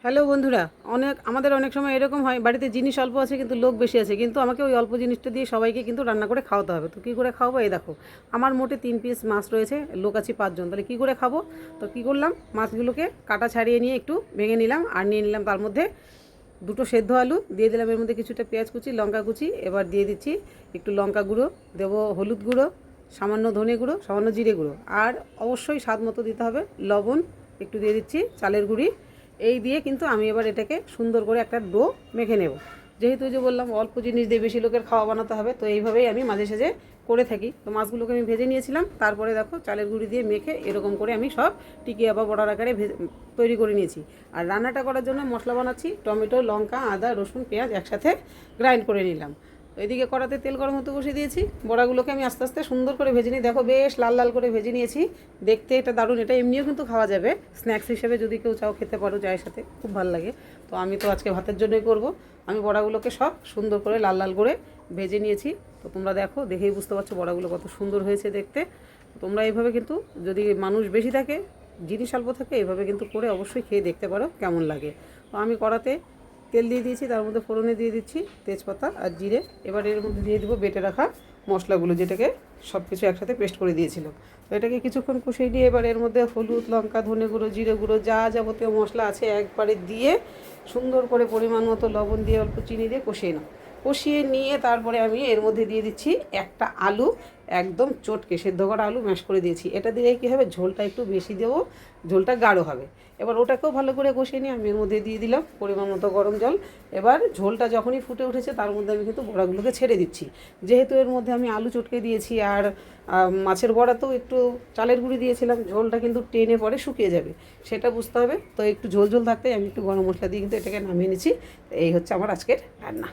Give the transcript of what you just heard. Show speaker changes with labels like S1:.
S1: Hello বন্ধুরা, আমাদের অনেক সময় এরকম হয়, বাড়িতে জিনিস অল্প আছে কিন্তু লোক বেশি আছে, কিন্তু আমাকে ওই অল্প জিনিসটা দিয়ে সবাইকে কিন্তু রান্না করে খাওয়াতে হবে। তো কী করে খাওয়াবো? এই দেখো, আমার মোটে 3 পিস মাছ রয়েছে, লোক আছি 5 জন, তাহলে কী করে খাবো? তো কী করলাম, মাছগুলোকে কাটা ছাড়িয়ে নিয়ে একটু ভেঙে নিলাম, আর নিয়ে নিলাম তার মধ্যে 2টো সেদ্ধ আলু, দিয়ে দিলাম এর মধ্যে কিছুটা পেঁয়াজ কুচি, লঙ্কা কুচি, এবার দিয়ে দিচ্ছি একটু লঙ্কা গুঁড়ো, দেবো হলুদ গুঁড়ো, সামান্য ধনে গুঁড়ো, সামান্য জিরে গুঁড়ো, আর অবশ্যই স্বাদ মতো দিতে হবে লবণ, একটু দিয়ে দিচ্ছি চালের গুঁড়ি। এই দিয়ে কিন্তু আমি এবার এটাকে সুন্দর করে একটা ডো মেখে নেব। যেহেতু যে বললাম অল্প জিনিস দিয়ে বেশি লোকের খাওয়া বানাতে হবে, তো এইভাবেই আমি মাঝে সাঝে করে থাকি। তো মাছগুলোকে আমি ভেজে নিয়েছিলাম, তারপরে দেখো চালের গুঁড়ি দিয়ে মেখে এরকম করে আমি সব টিকিয়া বা বড়ার আকারে তৈরি করে নিয়েছি। আর রান্নাটা করার জন্য মশলা বানাচ্ছি, টমেটো, লঙ্কা, আদা, রসুন, পেঁয়াজ একসাথে গ্রাইন্ড করে নিলাম। এদিকে কড়াতে তেল গরম হতে বসিয়ে দিয়েছি, বড়াগুলোকে আমি আস্তে আস্তে সুন্দর করে ভেজে নিই। দেখো বেশ লাল লাল করে ভেজে নিয়েছি, দেখতে এটা দারুণ। এটা এমনিও কিন্তু খাওয়া যাবে, স্ন্যাক্স হিসেবে যদি কেউ চাও খেতে পারো, চায়ের সাথে খুব ভালো লাগে। তো আমি তো আজকে ভাতের জন্যই করব। আমি বড়াগুলোকে সব সুন্দর করে লাল লাল করে ভেজে নিয়েছি। তো তোমরা দেখো, দেখেই বুঝতে পারছো বড়াগুলো কত সুন্দর হয়েছে দেখতে। তোমরা এইভাবে কিন্তু, যদি মানুষ বেশি থাকে, জিনিস অল্প থাকে, এইভাবে কিন্তু করে অবশ্যই খেয়ে দেখতে পারো কেমন লাগে। তো আমি কড়াতে তেল দিয়ে দিয়েছি, তার মধ্যে ফোড়নে দিয়ে দিচ্ছি তেজপাতা আর জিরে। এবার এর মধ্যে দিয়ে দেবো বেটে রাখা মশলাগুলো, যেটাকে সব কিছু একসাথে পেস্ট করে দিয়েছিলাম। তো এটাকে কিছুক্ষণ কষিয়ে দিয়ে এবার এর মধ্যে হলুদ, লঙ্কা, ধনে গুঁড়ো, জিরে গুঁড়ো, যা যাবতীয় মশলা আছে একবারে দিয়ে সুন্দর করে পরিমাণ মতো লবণ দিয়ে অল্প চিনি দিয়ে কষিয়ে নাও। কষিয়ে নিয়ে তারপরে আমি এর মধ্যে দিয়ে দিচ্ছি একটা আলু, একদম চটকে সেদ্ধ করা আলু ম্যাশ করে দিয়েছি। এটা দিলে কী হবে, ঝোলটা একটু বেশি দেবো, ঝোলটা গাঢ় হবে। এবার ওটাকেও ভালো করে কষিয়ে নিয়ে আমি এর মধ্যে দিয়ে দিলাম পরিমাণ মতো গরম জল। এবার ঝোলটা যখনই ফুটে উঠেছে, তার মধ্যে আমি কিন্তু বড়াগুলোকে ছেড়ে দিচ্ছি। যেহেতু এর মধ্যে আমি আলু চটকে দিয়েছি আর মাছের বড়াতেও একটু চালের গুঁড়ি দিয়েছিলাম, ঝোলটা কিন্তু টেনে পরে শুকিয়ে যাবে, সেটা বুঝতে হবে। তো একটু ঝোল ঝোল থাকতেই আমি একটু গরম মশলা দিয়ে কিন্তু এটাকে নামিয়ে নিচ্ছি। এই হচ্ছে আমার আজকের রান্না।